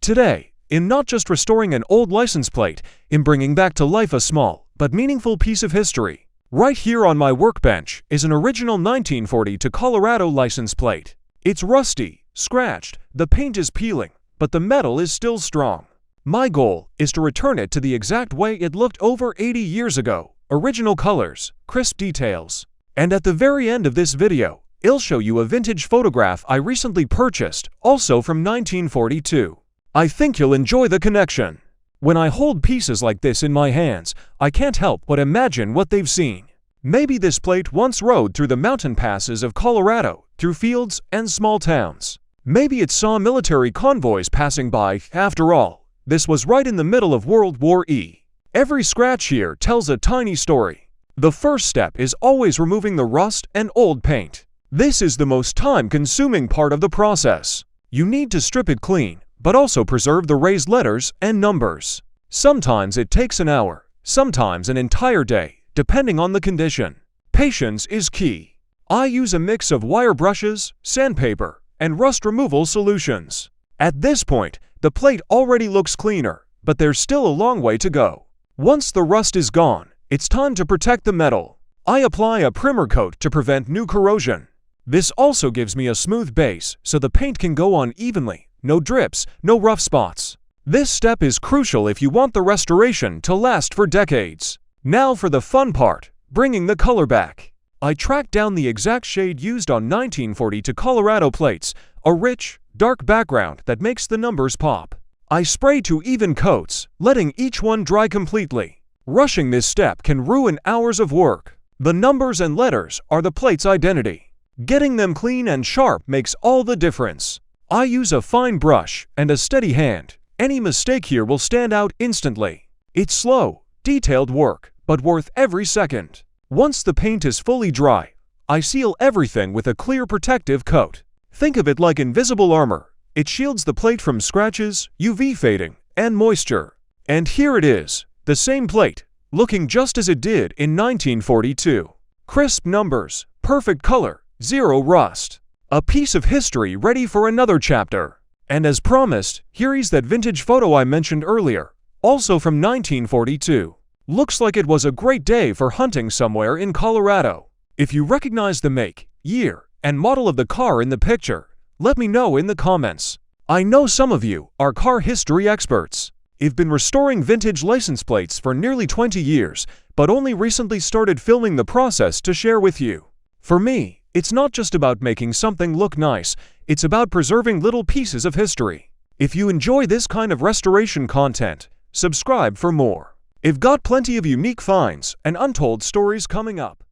Today, in not just restoring an old license plate, in bringing back to life a small but meaningful piece of history. Right here on my workbench is an original 1940 to Colorado license plate. It's rusty, scratched, the paint is peeling, but the metal is still strong. My goal is to return it to the exact way it looked over 80 years ago. Original colors, crisp details. And at the very end of this video, I'll show you a vintage photograph I recently purchased, also from 1942. I think you'll enjoy the connection. When I hold pieces like this in my hands, I can't help but imagine what they've seen. Maybe this plate once rode through the mountain passes of Colorado, through fields and small towns. Maybe it saw military convoys passing by. After all, this was right in the middle of World War I. Every scratch here tells a tiny story. The first step is always removing the rust and old paint. This is the most time-consuming part of the process. You need to strip it clean, but also preserve the raised letters and numbers. Sometimes it takes an hour, sometimes an entire day, depending on the condition. Patience is key. I use a mix of wire brushes, sandpaper, and rust removal solutions. At this point, the plate already looks cleaner, but there's still a long way to go. Once the rust is gone, it's time to protect the metal. I apply a primer coat to prevent new corrosion. This also gives me a smooth base so the paint can go on evenly. No drips, no rough spots. This step is crucial if you want the restoration to last for decades. Now for the fun part, bringing the color back. I tracked down the exact shade used on 1940 to Colorado plates, a rich, dark background that makes the numbers pop. I spray 2 even coats, letting each one dry completely. Rushing this step can ruin hours of work. The numbers and letters are the plate's identity. Getting them clean and sharp makes all the difference. I use a fine brush and a steady hand. Any mistake here will stand out instantly. It's slow, detailed work, but worth every second. Once the paint is fully dry, I seal everything with a clear protective coat. Think of it like invisible armor. It shields the plate from scratches, UV fading, and moisture. And here it is, the same plate, looking just as it did in 1942. Crisp numbers, perfect color, zero rust. A piece of history ready for another chapter. And as promised, here is that vintage photo I mentioned earlier, also from 1942. Looks like it was a great day for hunting somewhere in Colorado. If you recognize the make, year, and model of the car in the picture, let me know in the comments. I know some of you are car history experts. I've been restoring vintage license plates for nearly 20 years, but only recently started filming the process to share with you. For me, it's not just about making something look nice, it's about preserving little pieces of history. If you enjoy this kind of restoration content, subscribe for more. I've got plenty of unique finds and untold stories coming up.